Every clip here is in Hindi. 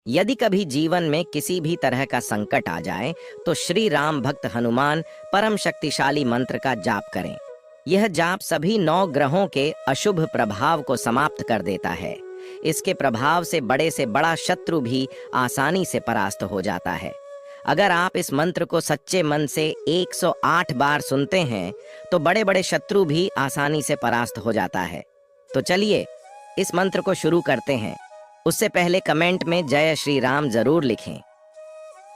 यदि कभी जीवन में किसी भी तरह का संकट आ जाए तो श्री राम भक्त हनुमान परम शक्तिशाली मंत्र का जाप करें। यह जाप सभी 9 ग्रहों के अशुभ प्रभाव को समाप्त कर देता है। इसके प्रभाव से बड़ा शत्रु भी आसानी से परास्त हो जाता है। अगर आप इस मंत्र को सच्चे मन से 108 बार सुनते हैं तो बड़े बड़े शत्रु भी आसानी से परास्त हो जाता है। तो चलिए इस मंत्र को शुरू करते हैं। उससे पहले कमेंट में जय श्री राम जरूर लिखें।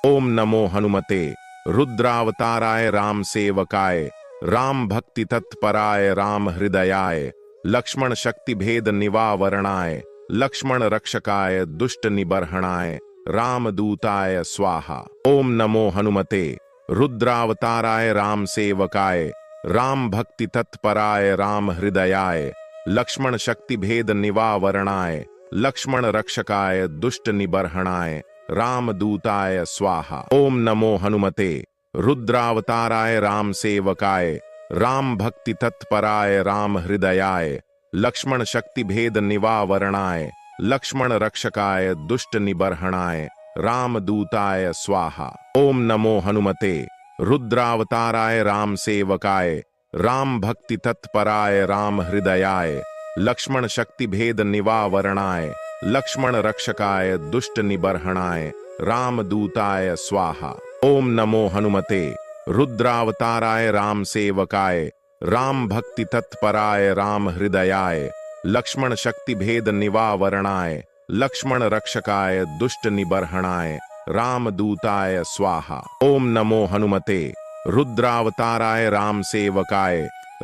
ओम नमो हनुमते रुद्रावताराय राम सेवकाय राम भक्ति तत्पराय राम हृदयाय लक्ष्मण शक्ति भेद निवारणाय लक्ष्मण रक्षकाय दुष्ट निबर्हणाय राम दूताय स्वाहा। ओम नमो हनुमते रुद्रावताराय राम सेवकाय राम भक्ति तत्पराय राम हृदयाय लक्ष्मण शक्ति भेद निवारणाय लक्ष्मण रक्षकाय दुष्ट निबर्हणाय राम दूताय स्वाहा। ओम नमो हनुमते रुद्रावताराय राम सेवकाय राम भक्ति तत्पराय राम हृदयाय लक्ष्मण शक्ति भेद निवारणाय लक्ष्मण रक्षकाय दुष्ट निबर्हणाय राम दूताय स्वाहा। ओम नमो हनुमते रुद्रावताराय राम सेवकाय राम भक्ति तत्पराय राम हृदयाय लक्ष्मण शक्ति भेद निवारणाय लक्ष्मण रक्षकाय दुष्ट निबर्हणाय राम दूताय स्वाहा। ओम नमो हनुमते रुद्रावताराय राम सेवकाय राम भक्ति तत्पराय राम हृदयाय लक्ष्मण शक्ति भेद निवारणाय लक्ष्मण रक्षकाय दुष्ट निबर्हणाय राम दूताय स्वाहा। ओम नमो हनुमते रुद्रावताराय राम सेवकाय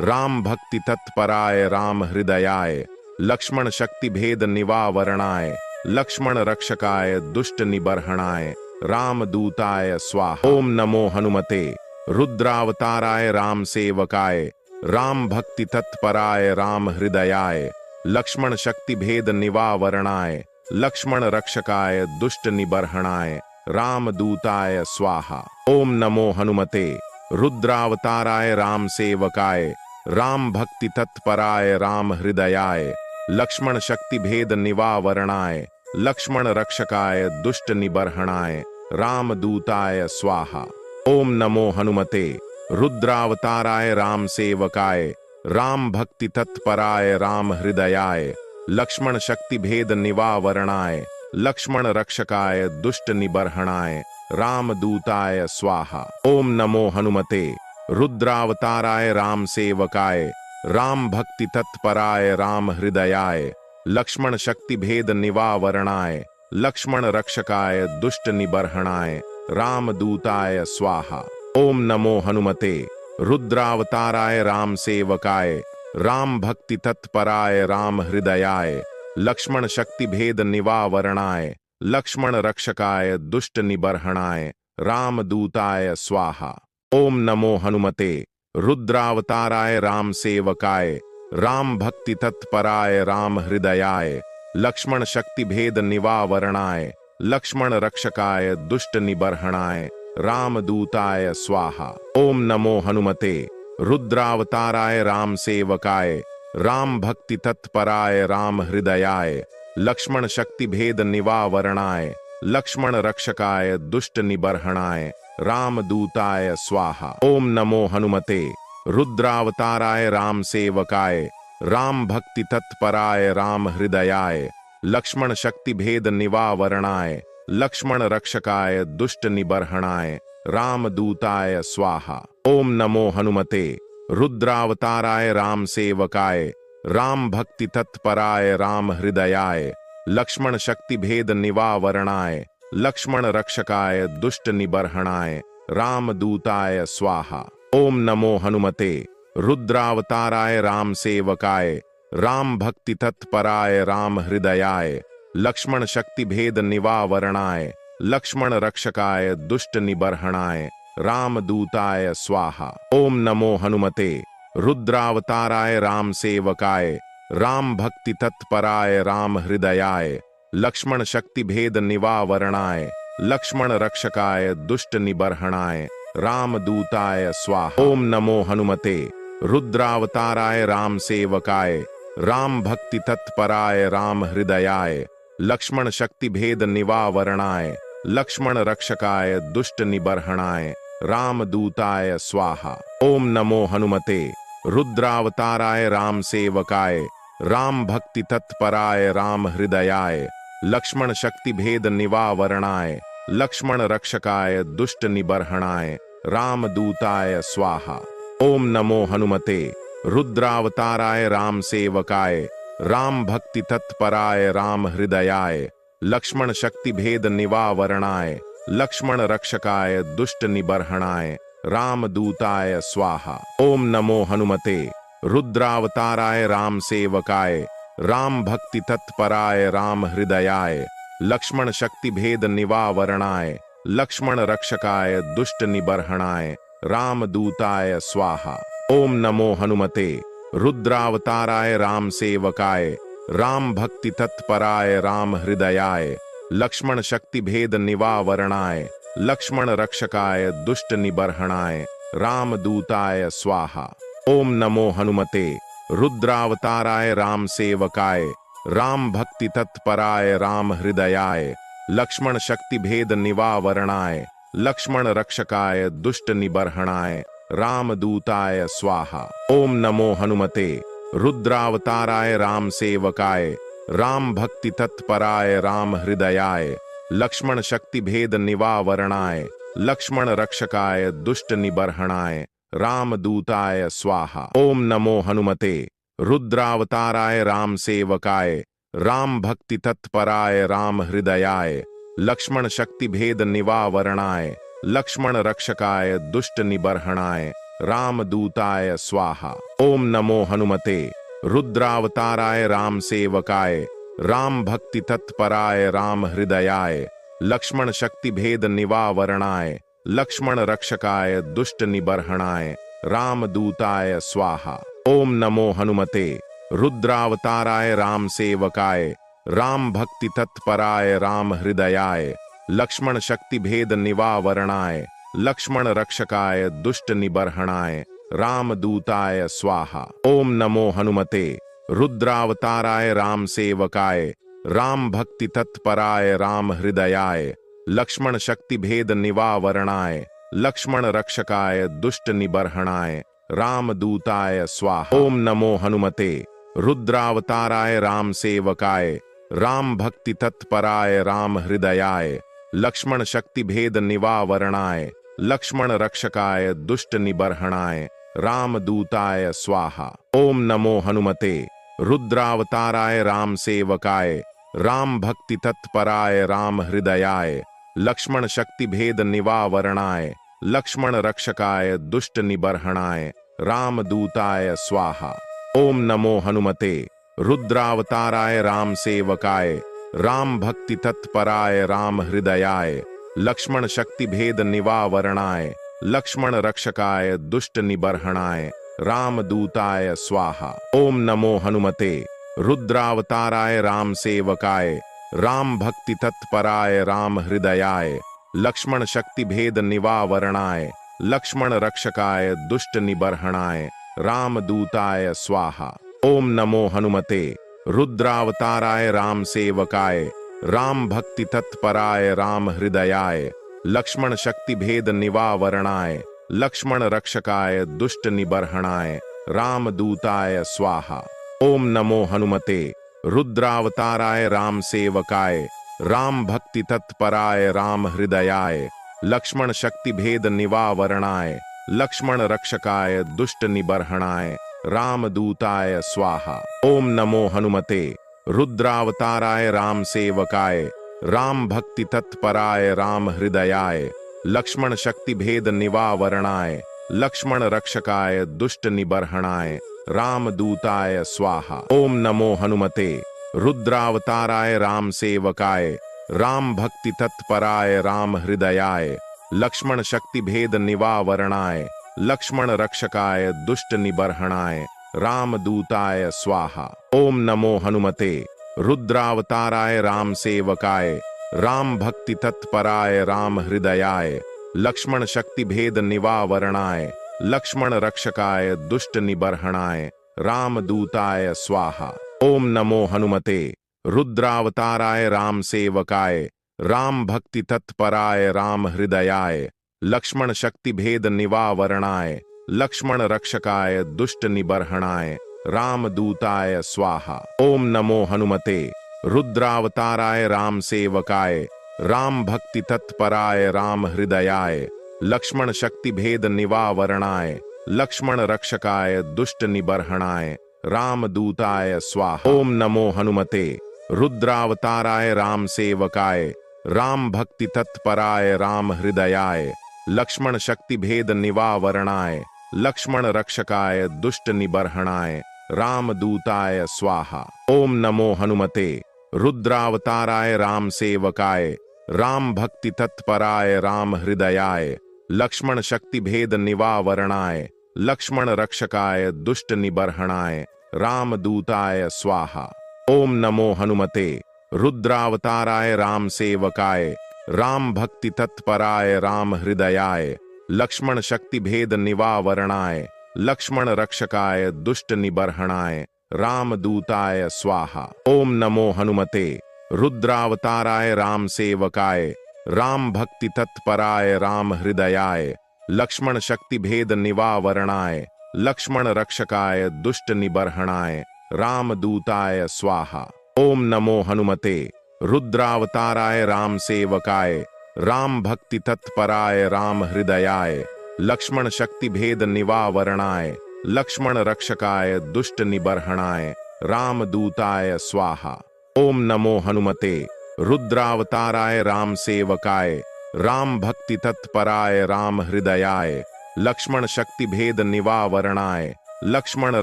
राम भक्ति तत्पराय राम हृदयाय लक्ष्मण शक्ति भेद निवारणाय लक्ष्मण रक्षकाय दुष्ट निबर्हणाय राम दूताय स्वाहा। ओम नमो हनुमते रुद्रावताराय राम सेवकाय राम भक्ति तत्पराय राम हृदयाय लक्ष्मण शक्ति भेद निवारणाय लक्ष्मण रक्षकाय दुष्ट निबर्हणाय राम दूताय स्वाहा। ओम नमो हनुमते रुद्रावताराय राम सेवकाय राम भक्ति तत्पराय राम हृदयाय लक्ष्मण शक्ति भेद निवारणाय लक्ष्मण रक्षकाय दुष्ट निबर्हणाय राम दूताय स्वाहा। ओम नमो हनुमते रुद्रावताराय राम सेवकाय राम भक्ति तत्पराय राम हृदयाय लक्ष्मण शक्ति भेद निवारणाय लक्ष्मण रक्षकाय दुष्ट निबर्हणाय राम दूताय स्वाहा। ओम नमो हनुमते रुद्रावताराय राम सेवकाय राम भक्ति तत्पराय राम हृदयाय लक्ष्मण शक्ति भेद निवारणाय लक्ष्मण रक्षकाय दुष्ट निबर्हणाय राम दूताय स्वाहा। ओम नमो हनुमते रुद्रावताराय राम सेवकाय राम भक्ति तत्पराय राम हृदयाय लक्ष्मण शक्ति भेद निवारणाय लक्ष्मण रक्षकाय दुष्ट निबर्हणाय राम दूताय स्वाहा। ओम नमो हनुमते रुद्रावताराय राम सेवकाय राम भक्ति तत्पराय राम हृदयाय लक्ष्मण शक्ति भेद निवारणाय लक्ष्मण रक्षकाय दुष्ट निबर्हणाय राम दूताय स्वाहा। ओम नमो हनुमते रुद्रावताराय राम सेवकाय राम भक्ति तत्पराय राम हृदयाय लक्ष्मण शक्ति भेद निवारणाय लक्ष्मण रक्षकाय दुष्ट निबर्हणाय राम दूताय स्वाहा। ओम नमो हनुमते रुद्रावताराय राम सेवकाय राम भक्ति तत्पराय राम हृदयाय लक्ष्मण शक्ति भेद निवारणाय लक्ष्मण रक्षकाय दुष्ट निबर्हणाय राम दूताय स्वाहा। ओम नमो हनुमते रुद्रावताराय राम सेवकाय राम भक्ति तत्पराय राम हृदयाय लक्ष्मण शक्ति भेद निवारणाय लक्ष्मण रक्षकाय दुष्ट निबर्हणाय राम दूताय स्वाहा। ओम नमो हनुमते रुद्रावताराय राम सेवकाय राम भक्ति तत्पराय राम हृदयाय लक्ष्मण शक्ति भेद निवारणाय लक्ष्मण रक्षकाय दुष्ट निबर्हणाय राम दूताय स्वाहा। ओम नमो हनुमते रुद्रावताराय राम सेवकाय राम भक्ति तत्पराय राम हृदयाय लक्ष्मण शक्ति भेद निवारणाय लक्ष्मण रक्षकाय दुष्ट निबर्हणाय राम दूताय स्वाहा। ओम नमो हनुमते रुद्रावताराय राम सेवकाय राम भक्ति तत्पराय राम हृदयाय लक्ष्मण शक्ति भेद निवारणाय, लक्ष्मण रक्षकाय दुष्ट निबर्हणाय, राम दूताय स्वाहा। ओम नमो हनुमते रुद्रावताराय राम सेवकाय, राम भक्ति तत्पराय राम हृदयाय, लक्ष्मण शक्ति भेद निवारणाय, लक्ष्मण रक्षकाय दुष्ट निबर्हणाय, राम दूताय स्वाहा। ओम नमो हनुमते रुद्रावताराय राम सेवकाय, राम भक्ति तत्पराय राम हृदयाय, लक्ष्मण शक्ति भेद निवारणाय, लक्ष्मण रक्षकाय दुष्ट निबर्हणाय, राम दूताय स्वाहा। ओम नमो हनुमते रुद्रावताराय राम सेवकाय, राम भक्ति तत्पराय राम हृदयाय, लक्ष्मण शक्ति भेद निवारणाय, लक्ष्मण रक्षकाय दुष्ट निबर्हणाय, राम दूताय स्वाहा। ओम नमो हनुमते रुद्रावताराय राम सेवकाय, राम भक्ति तत्पराय राम हृदयाय, लक्ष्मण शक्ति भेद निवारणाय, लक्ष्मण रक्षकाय दुष्ट निबर्हणाय, राम दूताय स्वाहा। ओम नमो हनुमते रुद्रावताराय राम सेवकाय, राम भक्ति तत्पराय राम हृदयाय, लक्ष्मण शक्ति भेद निवारणाय, लक्ष्मण रक्षकाय दुष्ट निबर्हणाय, राम दूताय स्वाहा। ओम नमो हनुमते रुद्रावताराय राम सेवकाय, राम भक्ति तत्पराय राम हृदयाय, लक्ष्मण शक्ति भेद निवारणाय, लक्ष्मण रक्षकाय दुष्ट निबर्हणाय, राम दूताय स्वाहा। ओम नमो हनुमते रुद्रावताराय राम सेवकाय, राम भक्ति तत्पराय राम हृदयाय, लक्ष्मण शक्ति भेद निवारणाय, लक्ष्मण रक्षकाय दुष्ट निबर्हणाय, राम दूताय स्वाहा। ओम नमो हनुमते रुद्रावताराय राम सेवकाय, राम भक्ति तत्पराय राम हृदयाय, लक्ष्मण शक्ति भेद निवारणाय, लक्ष्मण रक्षकाय दुष्ट निबर्हणाय, राम दूताय स्वाहा। ओम नमो हनुमते रुद्रावताराय राम सेवकाय, राम भक्ति तत्पराय राम हृदयाय, लक्ष्मण शक्ति भेद निवारणाय, लक्ष्मण रक्षकाय दुष्ट निबर्हणाय, राम दूताय स्वाहा। ओम नमो हनुमते रुद्रावताराय राम सेवकाय, राम भक्ति तत्पराय राम हृदयाय, लक्ष्मण शक्ति भेद निवारणाय, लक्ष्मण रक्षकाय दुष्ट निबर्हणाय, राम दूताय स्वाहा। ओम नमो हनुमते रुद्रावताराय राम सेवकाय, राम भक्ति तत्पराय राम हृदयाय, लक्ष्मण शक्ति भेद निवारणाय, लक्ष्मण रक्षकाय दुष्ट निबर्हणाय, राम दूताय स्वाहा। ओम नमो हनुमते रुद्रावताराय राम सेवकाय, राम भक्ति तत्पराय राम हृदयाय, लक्ष्मण शक्ति भेद निवारणाय, लक्ष्मण रक्षकाय दुष्ट निबर्हणाय, राम दूताय स्वाहा। ओम नमो हनुमते रुद्रावताराय राम सेवकाय, राम भक्ति तत्पराय राम हृदयाय, लक्ष्मण शक्ति भेद निवारणाय, लक्ष्मण रक्षकाय दुष्ट निबर्हणाय, राम दूताय स्वाहा। ओम नमो हनुमते रुद्रावताराय राम सेवकाय, राम भक्ति तत्पराय राम हृदयाय, लक्ष्मण शक्ति भेद निवारणाय, लक्ष्मण रक्षकाय दुष्ट निबर्हणाय, राम दूताय स्वाहा। ओम नमो हनुमते रुद्रावताराय राम सेवकाय, राम भक्ति तत्पराय राम हृदयाय, लक्ष्मण शक्ति भेद निवारणाय, लक्ष्मण रक्षकाय दुष्ट निबर्हणाय, राम दूताय स्वाहा। ओम नमो हनुमते रुद्रावताराय राम सेवकाय, राम भक्ति तत्पराय राम हृदयाय, लक्ष्मण शक्ति भेद निवारणाय, लक्ष्मण रक्षकाय दुष्ट निबर्हणाय, राम दूताय स्वाहा। ओम नमो हनुमते रुद्रावताराय राम सेवकाय, राम भक्ति तत्पराय राम हृदयाय, लक्ष्मण शक्ति भेद निवारणाय, लक्ष्मण रक्षकाय दुष्ट निबर्हणाय, राम दूताय स्वाहा। ओम नमो हनुमते रुद्रावताराय राम सेवकाय, राम भक्ति तत्पराय राम हृदयाय, लक्ष्मण शक्ति भेद निवारणाय, लक्ष्मण रक्षकाय दुष्ट निबर्हणाय, राम दूताय स्वाहा। ओम नमो हनुमते रुद्रावताराय राम सेवकाय, राम भक्ति तत्पराय राम हृदयाय, लक्ष्मण शक्ति भेद निवारणाय, लक्ष्मण रक्षकाय दुष्ट निबर्हणाय, राम दूताय स्वाहा। ओम नमो हनुमते रुद्रावताराय राम सेवकाय राम भक्ति तत्पराय राम हृदयाय लक्ष्मण शक्ति भेद निवारणाय लक्ष्मण रक्षकाय दुष्ट निबर्हणाय राम दूताय स्वाहा। ओम नमो हनुमते रुद्रावताराय राम सेवकाय राम भक्ति तत्पराय राम हृदयाय लक्ष्मण शक्ति भेद निवारणाय लक्ष्मण रक्षकाय दुष्ट निबर्हणाय राम दूताय स्वाहा। ओम नमो हनुमते रुद्रावताराय राम सेवकाय राम भक्ति तत्पराय राम हृदयाय लक्ष्मण शक्ति भेद निवारणाय लक्ष्मण रक्षकाय दुष्ट निबर्हणाय राम दूताय स्वाहा। ओम नमो हनुमते रुद्रावताराय राम सेवकाय राम भक्ति तत्पराय राम हृदयाय लक्ष्मण शक्ति भेद निवारणाय लक्ष्मण रक्षकाय दुष्ट निबर्हणाय राम दूताय स्वाहा। ओम नमो हनुमते रुद्रावताराय राम सेवकाय राम भक्ति तत्पराय राम हृदयाय लक्ष्मण शक्ति भेद निवारणाय लक्ष्मण रक्षकाय दुष्ट निबर्हणाय राम दूताय स्वाहा। ओम नमो हनुमते रुद्रावताराय राम सेवकाय राम भक्ति तत्पराय राम हृदयाय लक्ष्मण शक्ति भेद निवारणाय लक्ष्मण रक्षकाय दुष्ट निबर्हणाय राम दूताय स्वाहा। ओम नमो हनुमते रुद्रावताराय राम सेवकाय राम भक्ति तत्पराय राम हृदयाय लक्ष्मण शक्ति भेद निवारणाय लक्ष्मण रक्षकाय दुष्ट निबर्हणाय राम दूताय स्वाहा। ओम नमो हनुमते रुद्रावताराय राम सेवकाय राम भक्ति तत्पराय राम हृदयाय लक्ष्मण शक्ति भेद निवारणाय लक्ष्मण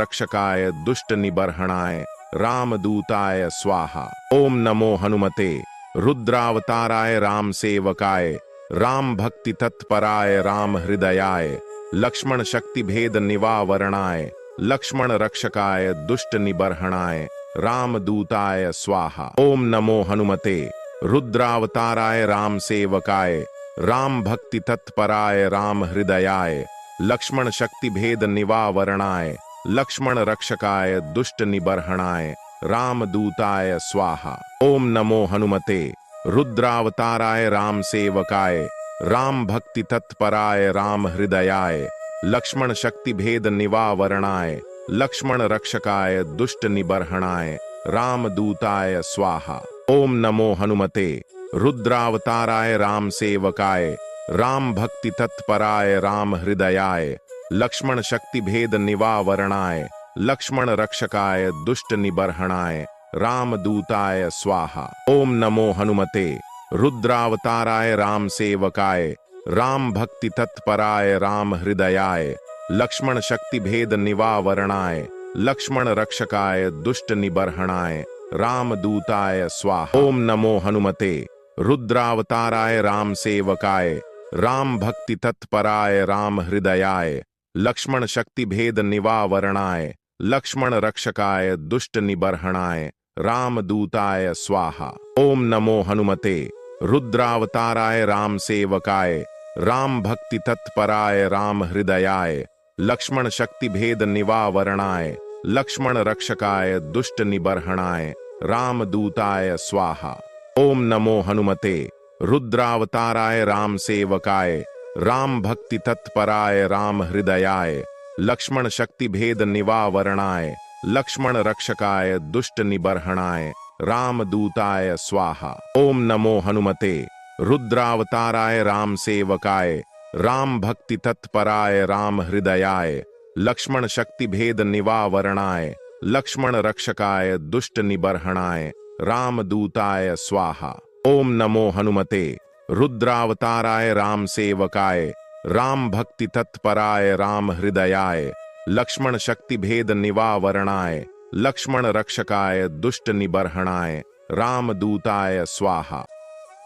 रक्षकाय दुष्ट निबर्हणाय राम दूताय स्वाहा। ओम नमो हनुमते रुद्रावताराय राम सेवकाय राम भक्ति तत्पराय राम हृदयाय लक्ष्मण शक्ति भेद निवारणाय लक्ष्मण रक्षकाय दुष्ट निबर्हणाय राम दूताय स्वाहा। ओम नमो हनुमते रुद्रावताराय राम सेवकाय राम भक्ति तत्पराय राम हृदयाय लक्ष्मण शक्ति भेद निवारणाय लक्ष्मण रक्षकाय दुष्ट निबर्हणाय राम दूताय स्वाहा। ओम नमो हनुमते रुद्रावताराय राम सेवकाय राम भक्ति तत्पराय राम हृदयाय लक्ष्मण शक्ति भेद निवारणाय लक्ष्मण रक्षकाय दुष्ट निबर्हणाय राम दूताय स्वाहा। ओम नमो हनुमते रुद्रावताराय राम सेवकाय राम भक्ति तत्पराय राम हृदयाय लक्ष्मण शक्ति भेद निवारणाय लक्ष्मण रक्षकाय दुष्ट निबर्हणाय राम दूताय स्वाहा। ओम नमो हनुमते रुद्रावताराय राम सेवकाय राम भक्ति तत्पराय राम हृदयाय लक्ष्मण शक्ति भेद निवारणाय लक्ष्मण रक्षकाय दुष्ट निबर्हणाय राम दूताय स्वाहा। ओम नमो हनुमते रुद्रावताराय राम सेवकाय राम भक्ति तत्पराय राम हृदयाय लक्ष्मण शक्ति भेद निवारणाय लक्ष्मण रक्षकाय दुष्ट निबर्हणाय राम दूताय स्वाहा। ओम नमो हनुमते रुद्रावताराय राम सेवकाय राम भक्ति तत्पराय राम हृदयाय लक्ष्मण शक्ति भेद निवारणाय लक्ष्मण रक्षकाय दुष्ट निबर्हणाय राम दूताय स्वाहा। ओम नमो हनुमते रुद्रावताराय राम सेवकाय राम भक्ति तत्पराय राम हृदयाय लक्ष्मण शक्ति भेद निवारणाय लक्ष्मण रक्षकाय दुष्ट निबर्हणाय राम दूताय स्वाहा। ओम नमो हनुमते रुद्रावताराय राम सेवकाय राम भक्ति तत्पराय राम हृदयाय लक्ष्मण शक्ति भेद निवारणाय लक्ष्मण रक्षकाय दुष्ट निबर्हणाय राम दूताय स्वाहा। ओम नमो हनुमते रुद्रावताराय राम सेवकाय राम भक्ति तत्पराय राम हृदयाय लक्ष्मण शक्ति भेद निवारणाय लक्ष्मण रक्षकाय दुष्ट निबर्हणाय राम दूताय स्वाहा।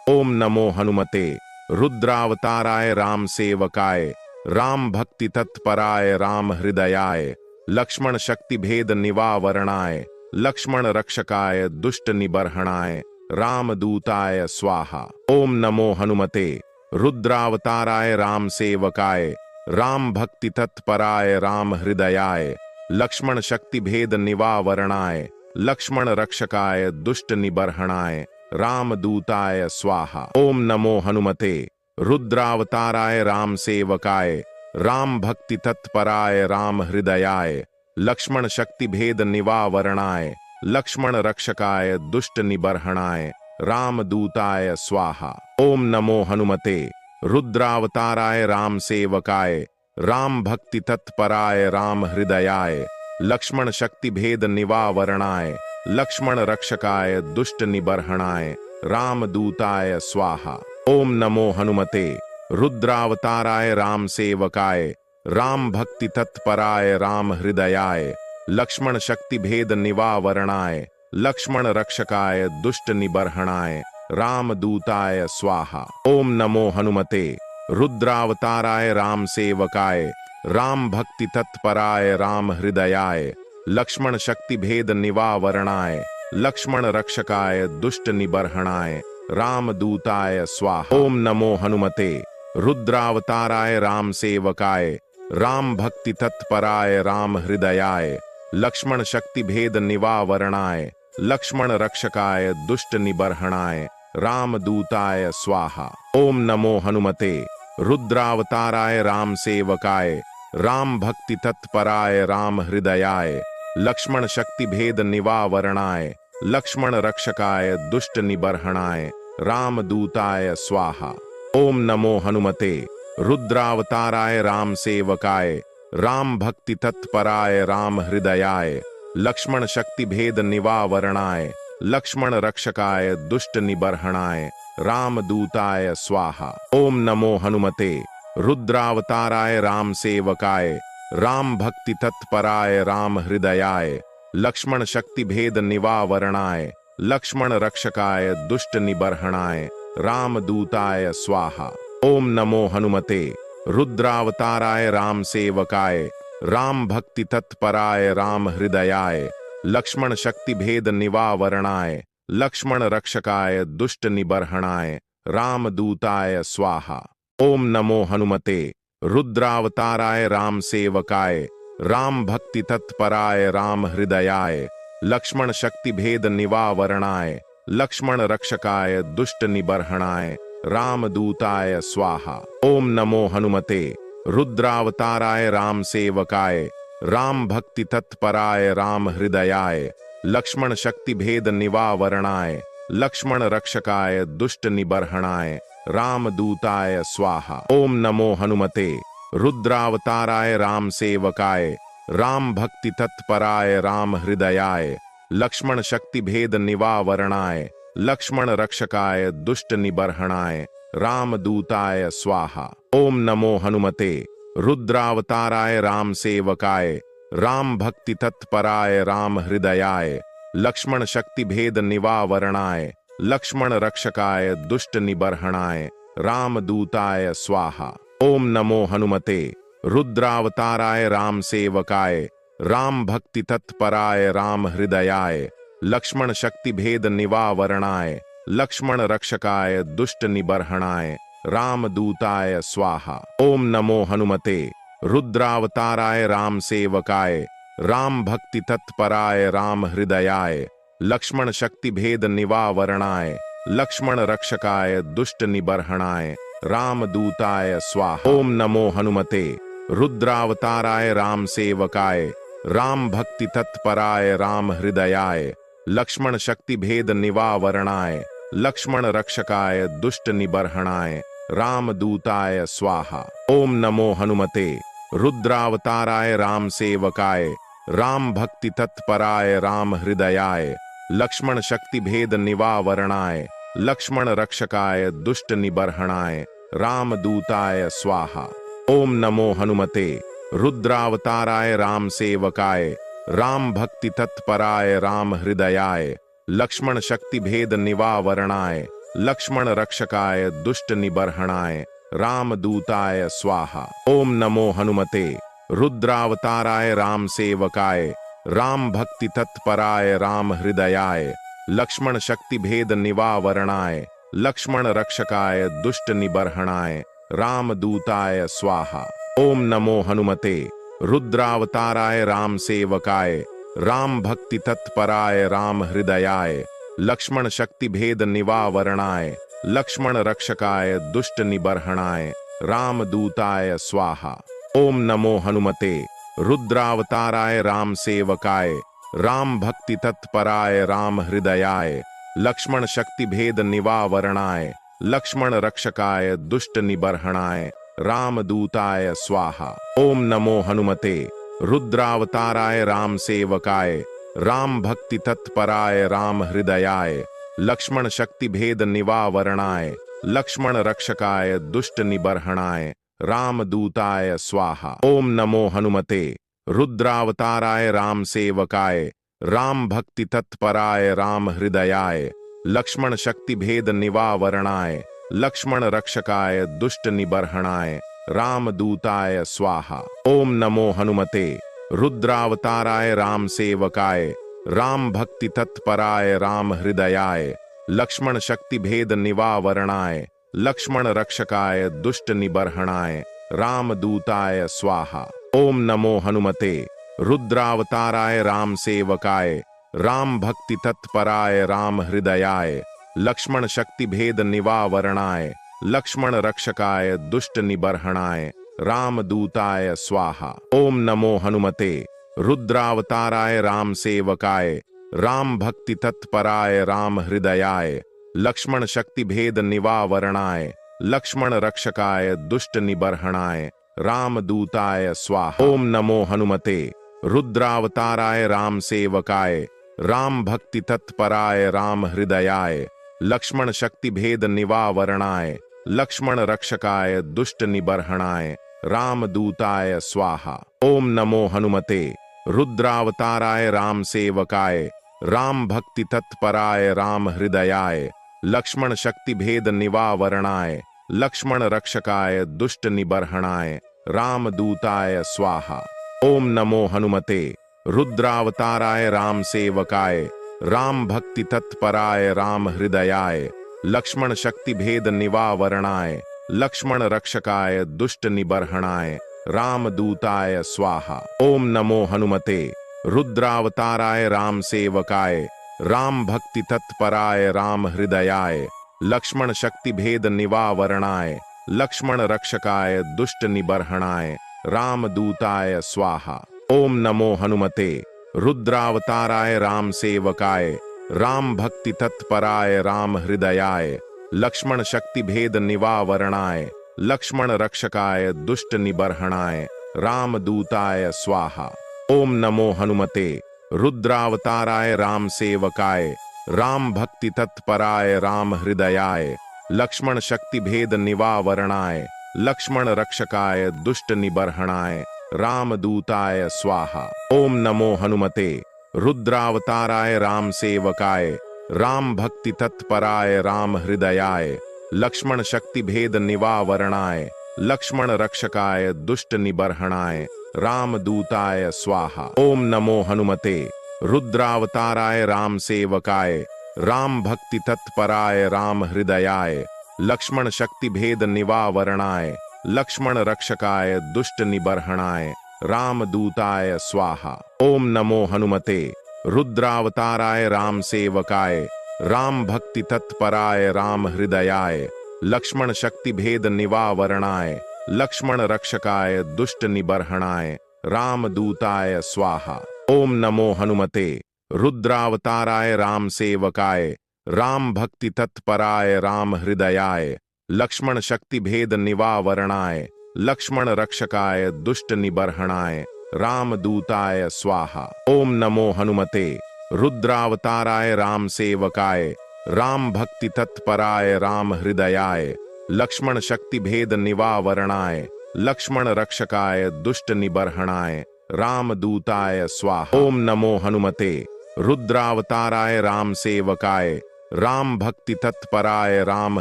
ओम नमो हनुमते रुद्रावताराय राम सेवकाय राम भक्ति तत्पराय राम हृदयाय लक्ष्मण शक्ति भेद निवारणाय लक्ष्मण रक्षकाय दुष्ट निबर्हणाय राम दूताय स्वाहा। ओम नमो हनुमते रुद्रावताराय राम सेवकाय राम भक्ति तत्पराय राम हृदयाय लक्ष्मण शक्ति भेद निवारणाय लक्ष्मण रक्षकाय दुष्ट निबर्हणाय रामदूताय स्वाहा। ओम नमो हनुमते रुद्रावताराय राम सेवकाय राम भक्ति तत्पराय राम हृदयाय लक्ष्मण शक्ति भेद निवावरणाय लक्ष्मण रक्षकाय दुष्ट निबर्हणाय रामदूताय स्वाहा। ओम नमो हनुमते रुद्रावताराय राम सेवकाय राम भक्ति तत्पराय राम हृदयाय लक्ष्मण शक्ति भेद निवावरणाय लक्ष्मण रक्षकाय दुष्ट निबर्हणाय रामदूताय स्वाहा। ओम नमो हनुमते रुद्रावताराय राम सेवकाय राम भक्ति तत्पराय राम हृदयाय लक्ष्मण शक्ति भेद निवावरणाय लक्ष्मण रक्षकाय दुष्ट निबर्हणाय रामदूताय स्वाहा। ओम नमो हनुमते रुद्रावताराय राम सेवकाय राम भक्ति तत्पराय राम हृदयाय लक्ष्मण शक्ति भेद निवावरणाय लक्ष्मण रक्षकाय दुष्ट निबर्हणाय रामदूताय स्वाहा। ओम नमो हनुमते रुद्रावताराय राम सेवकाय राम भक्ति तत्पराय राम हृदयाय लक्ष्मण शक्ति भेद निवावरणाय लक्ष्मण रक्षकाय दुष्ट निबर्हणाय रामदूताय स्वाहा। ओम नमो हनुमते रुद्रावताराय राम सेवकाय राम भक्ति तत्पराय राम हृदयाय लक्ष्मण शक्ति भेद निवावरणाय लक्ष्मण रक्षकाय दुष्ट निबर्हणाय रामदूताय स्वाहा। ओम नमो हनुमते रुद्रावताराय राम सेवकाय राम भक्ति तत्पराय राम हृदयाय लक्ष्मण शक्ति भेद निवावरणाय लक्ष्मण रक्षकाय दुष्ट निबर्हणाय रामदूताय स्वाहा। ओम नमो हनुमते रुद्रावताराय राम सेवकाय राम भक्ति तत्पराय राम हृदयाय लक्ष्मण शक्ति भेद निवावरणाय लक्ष्मण रक्षकाय दुष्ट निबर्हणाय रामदूताय स्वाहा। ओम नमो हनुमते रुद्रावताराय राम सेवकाय राम भक्ति तत्पराय राम हृदयाय लक्ष्मण शक्ति भेद निवावरणाय लक्ष्मण रक्षकाय दुष्ट निबर्हणाय रामदूताय स्वाहा। ओम नमो हनुमते रुद्रावताराय राम सेवकाय राम भक्ति तत्पराय राम हृदयाय लक्ष्मण शक्ति भेद निवावरणाय लक्ष्मण रक्षकाय दुष्ट निबर्हणाय रामदूताय स्वाहा। ओम नमो हनुमते रुद्रावताराय राम सेवकाय राम भक्ति तत्पराय राम हृदयाय लक्ष्मण शक्ति भेद निवावरणाय लक्ष्मण रक्षकाय दुष्ट निबर्हणाय रामदूताय स्वाहा। ओम नमो हनुमते रुद्रावताराय राम सेवकाय राम भक्ति तत्पराय राम हृदयाय लक्ष्मण शक्ति भेद निवावरणाय लक्ष्मण रक्षकाय दुष्ट निबर्हणाय रामदूताय स्वाहा। ओम नमो हनुमते रुद्रावताराय राम सेवकाय राम भक्ति तत्पराय राम हृदयाय लक्ष्मण शक्ति भेद निवावरणाय लक्ष्मण रक्षकाय दुष्ट निबर्हणाय रामदूताय स्वाहा। ओम नमो हनुमते रुद्रावताराय राम सेवकाय राम भक्ति तत्पराय राम हृदयाय लक्ष्मण शक्ति भेद निवावरणाय लक्ष्मण रक्षकाय दुष्ट निबर्हणाय रामदूताय स्वाहा। ओम नमो हनुमते रुद्रावताराय राम सेवकाय राम भक्ति तत्पराय राम हृदयाय लक्ष्मण शक्ति भेद निवावरणाय लक्ष्मण रक्षकाय दुष्ट निबर्हणाय रामदूताय स्वाहा। ओम नमो हनुमते रुद्रावताराय राम सेवकाय राम भक्ति तत्पराय राम हृदयाय लक्ष्मण शक्ति भेद निवावरणाय लक्ष्मण रक्षकाय दुष्ट निबर्हणाय रामदूताय स्वाहा। ओम नमो हनुमते रुद्रावताराय राम सेवकाय राम भक्ति तत्पराय राम हृदयाय लक्ष्मण शक्ति भेद निवावरणाय लक्ष्मण रक्षकाय दुष्ट निबर्हणाय रामदूताय स्वाहा। ओम नमो हनुमते रुद्रावताराय राम सेवकाय राम भक्ति तत्पराय राम हृदयाय लक्ष्मण शक्ति भेद निवावरणाय लक्ष्मण रक्षकाय दुष्ट निबर्हणाय रामदूताय स्वाहा। ओम नमो हनुमते रुद्रावताराय राम सेवकाय राम भक्ति तत्पराय राम हृदयाय लक्ष्मण शक्ति भेद निवावरणाय लक्ष्मण रक्षकाय दुष्ट निबर्हणाय रामदूताय स्वाहा। ओम नमो हनुमते रुद्रावताराय राम सेवकाय राम भक्ति तत्पराय राम हृदयाय, लक्ष्मण शक्ति भेद निवारणाय, लक्ष्मण रक्षकाय दुष्ट निबर्हणाय, राम दूताय स्वाहा। ओम नमो हनुमते रुद्रावताराय राम सेवकाय, राम भक्ति तत्पराय राम हृदयाय, लक्ष्मण शक्ति भेद निवारणाय, लक्ष्मण रक्षकाय दुष्ट निबर्हणाय, राम दूताय स्वाहा। ओम नमो हनुमते रुद्रावताराय राम सेवकाय, राम भक्ति तत्पराय राम हृदयाय, लक्ष्मण शक्ति भेद निवारणाय, लक्ष्मण रक्षकाय दुष्ट निबर्हणाय, राम दूताय स्वाहा। ओम नमो हनुमते रुद्रावताराय राम सेवकाय, राम भक्ति तत्पराय राम हृदयाय, लक्ष्मण शक्ति भेद निवारणाय, लक्ष्मण रक्षकाय दुष्ट निबर्हणाय, राम दूताय स्वाहा। ओम नमो हनुमते रुद्रावताराय राम सेवकाय, राम भक्ति तत्पराय राम हृदयाय, लक्ष्मण शक्ति भेद निवारणाय, लक्ष्मण रक्षकाय दुष्ट निबर्हणाय, राम दूताय स्वाहा। ओम नमो हनुमते रुद्रावताराय राम सेवकाय, राम भक्ति तत्पराय राम हृदयाय, लक्ष्मण शक्ति भेद निवारणाय, लक्ष्मण रक्षकाय दुष्ट निबर्हणाय, राम दूताय स्वाहा। ओम नमो हनुमते रुद्रावताराय राम सेवकाय, राम भक्ति तत्पराय राम हृदयाय, लक्ष्मण शक्ति भेद निवारणाय, लक्ष्मण रक्षकाय दुष्ट निबर्हणाय, राम दूताय स्वाहा। ओम नमो हनुमते रुद्रावताराय राम सेवकाय, राम भक्ति तत्पराय राम हृदयाय, लक्ष्मण शक्ति भेद निवारणाय, लक्ष्मण रक्षकाय दुष्ट निबर्हणाय, राम दूताय स्वाहा। ओम नमो हनुमते रुद्रावताराय राम सेवकाय, राम भक्ति तत्पराय राम हृदयाय, लक्ष्मण शक्ति भेद निवारणाय, लक्ष्मण रक्षकाय दुष्ट निबर्हणाय, राम दूताय स्वाहा। ओम नमो हनुमते रुद्रावताराय राम सेवकाय, राम भक्ति तत्पराय राम हृदयाय, लक्ष्मण शक्ति भेद निवारणाय, लक्ष्मण रक्षकाय दुष्ट निबर्हणाय, राम दूताय स्वाहा। ओम नमो हनुमते रुद्रावताराय राम सेवकाय, राम भक्ति तत्पराय राम हृदयाय, लक्ष्मण शक्ति भेद निवारणाय, लक्ष्मण रक्षकाय दुष्ट निबर्हणाय, राम दूताय स्वाहा। ओम नमो हनुमते रुद्रावताराय राम सेवकाय, राम भक्ति तत्पराय राम हृदयाय, लक्ष्मण शक्ति भेद निवारणाय, लक्ष्मण रक्षकाय दुष्ट निबर्हणाय, राम दूताय स्वाहा। ओम नमो हनुमते रुद्रावताराय राम सेवकाय, राम भक्ति तत्पराय राम हृदयाय, लक्ष्मण शक्ति भेद निवारणाय, लक्ष्मण रक्षकाय दुष्ट निबर्हणाय, राम दूताय स्वाहा। ओम नमो हनुमते रुद्रावताराय राम सेवकाय, राम भक्ति तत्पराय राम हृदयाय, लक्ष्मण शक्ति भेद निवारणाय, लक्ष्मण रक्षकाय दुष्ट निबर्हणाय, राम दूताय स्वाहा। ओम नमो हनुमते रुद्रावताराय राम सेवकाय, राम भक्ति तत्पराय राम हृदयाय, लक्ष्मण शक्ति भेद निवारणाय, लक्ष्मण रक्षकाय दुष्ट निबर्हणाय, राम दूताय स्वाहा। ओम नमो हनुमते रुद्रावताराय राम सेवकाय, राम भक्ति तत्पराय राम हृदयाय, लक्ष्मण शक्ति भेद निवारणाय, लक्ष्मण रक्षकाय दुष्ट निबर्हणाय, राम दूताय स्वाहा। ओम नमो हनुमते रुद्रावताराय राम सेवकाय, राम भक्ति तत्पराय राम हृदयाय, लक्ष्मण शक्ति भेद निवारणाय, लक्ष्मण रक्षकाय दुष्ट निबर्हणाय, राम दूताय स्वाहा। ओम नमो हनुमते रुद्रावताराय राम सेवकाय, राम भक्ति तत्पराय राम हृदयाय, लक्ष्मण शक्ति भेद निवारणाय, लक्ष्मण रक्षकाय दुष्ट निबर्हणाय, राम दूताय स्वाहा। ओम नमो हनुमते रुद्रावताराय राम सेवकाय, राम भक्ति तत्पराय राम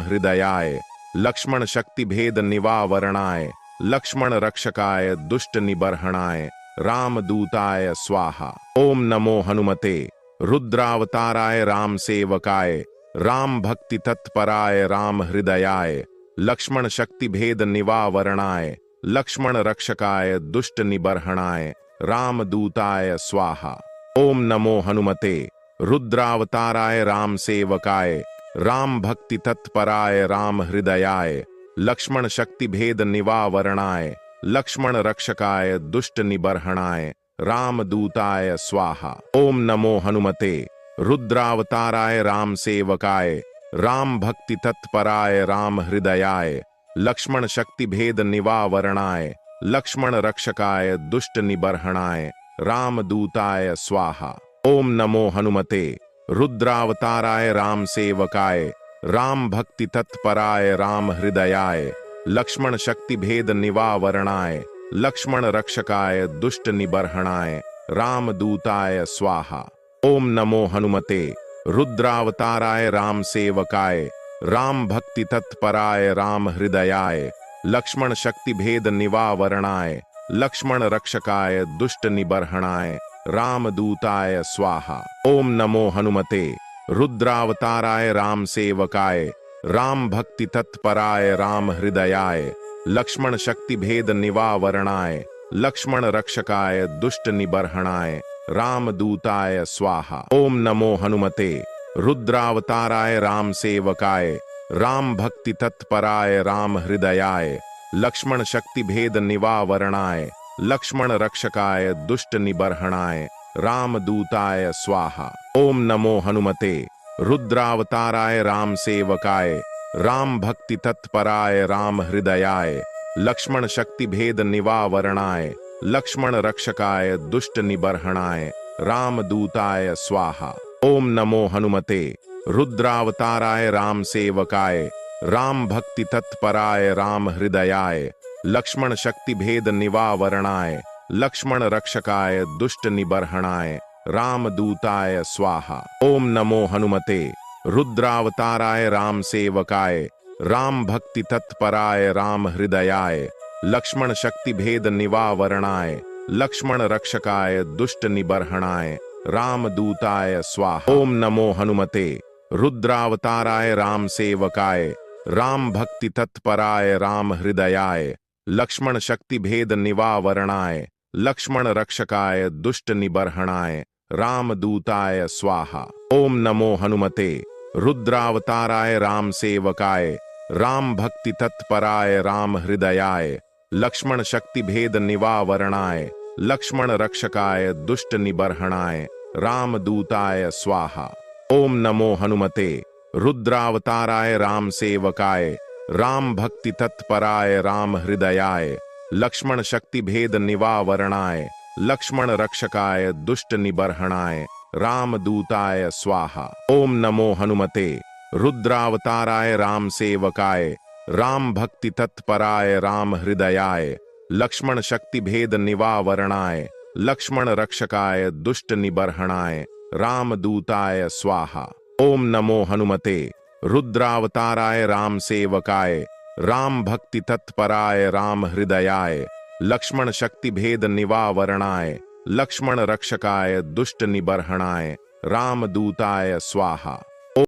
हृदयाय, लक्ष्मण शक्ति भेद निवारणाय, लक्ष्मण रक्षकाय दुष्ट निबर्हणाय, राम दूताय स्वाहा। ओम नमो हनुमते रुद्रावताराय राम सेवकाय, राम भक्ति तत्पराय राम हृदयाय, लक्ष्मण शक्ति भेद निवारणाय, लक्ष्मण रक्षकाय दुष्ट निबर्हणाय, राम दूताय स्वाहा। ओम नमो हनुमते रुद्रावताराय राम सेवकाय राम भक्ति तत्पराय राम हृदयाय लक्ष्मण शक्ति भेद निवारणाय लक्ष्मण रक्षकाय दुष्ट निबर्हणाय राम दूताय स्वाहा। ओम नमो हनुमते रुद्रावताराय राम सेवकाय राम भक्ति तत्पराय राम हृदयाय लक्ष्मण शक्ति भेद निवारणाय लक्ष्मण रक्षकाय दुष्ट निबर्हणाय राम दूताय स्वाहा। ओम नमो हनुमते रुद्रावताराय राम सेवकाय राम भक्ति तत्पराय राम हृदयाय लक्ष्मण शक्ति भेद निवारणाय लक्ष्मण रक्षकाय दुष्ट निबर्हणाय राम दूताय स्वाहा। ओम नमो हनुमते रुद्रावताराय राम सेवकाय राम भक्ति तत्पराय राम हृदयाय लक्ष्मण शक्ति भेद निवारणाय लक्ष्मण रक्षकाय दुष्ट निबर्हणाय राम दूताय स्वाहा। ओम नमो हनुमते रुद्रावताराय राम सेवकाय राम भक्ति तत्पराय राम हृदयाय लक्ष्मण शक्ति भेद निवारणाय लक्ष्मण रक्षकाय दुष्ट निबर्हणाय राम दूताय स्वाहा। ओम नमो हनुमते रुद्रावताराय राम सेवकाय राम भक्ति तत्पराय राम हृदयाय लक्ष्मण शक्ति भेद निवारणाय लक्ष्मण रक्षकाय दुष्ट निबर्हणाय राम दूताय स्वाहा। ओम नमो हनुमते रुद्रावताराय राम सेवकाय राम भक्ति तत्पराय राम हृदयाय लक्ष्मण शक्ति भेद निवारणाय लक्ष्मण रक्षकाय दुष्ट निबर्हणाय राम दूताय स्वाहा। ओम नमो हनुमते रुद्रावताराय राम सेवकाय राम भक्ति तत्पराय राम हृदयाय लक्ष्मण शक्ति भेद निवारणाय लक्ष्मण रक्षकाय दुष्ट निबर्हणाय राम दूताय स्वाहा। ओम नमो हनुमते रुद्रावताराय राम सेवकाय राम भक्ति तत्पराय राम हृदयाय लक्ष्मण शक्ति भेद निवारणाय लक्ष्मण रक्षकाय दुष्ट निबर्हणाय राम दूताय स्वाहा। ओम नमो हनुमते रुद्रावताराय राम सेवकाय राम भक्ति तत्पराय राम हृदयाय लक्ष्मण शक्ति भेद निवारणाय लक्ष्मण रक्षकाय दुष्ट निबर्हणाय राम दूताय स्वाहा। ओम नमो हनुमते रुद्रावताराय राम सेवकाय राम भक्ति तत्पराय राम हृदयाय लक्ष्मण शक्ति भेद निवारणाय लक्ष्मण रक्षकाय दुष्ट निबर्हणाय राम दूताय स्वाहा। ओम नमो हनुमते रुद्रावताराय राम सेवकाय राम भक्ति तत्पराय राम हृदयाय लक्ष्मण शक्ति भेद निवारणाय लक्ष्मण रक्षकाय दुष्ट निबर्हणाय राम दूताय स्वाहा। ओम नमो हनुमते रुद्रावताराय राम सेवकाय राम भक्ति तत्पराय राम हृदयाय लक्ष्मण शक्ति भेद निवारणाय लक्ष्मण रक्षकाय दुष्ट निबर्हणाय राम दूताय स्वाहा। ओम नमो हनुमते रुद्रावताराय राम सेवकाय राम भक्ति तत्पराय राम हृदयाय लक्ष्मण शक्ति भेद निवारणाय लक्ष्मण रक्षकाय दुष्ट निबर्हणाय राम दूताय स्वाहा।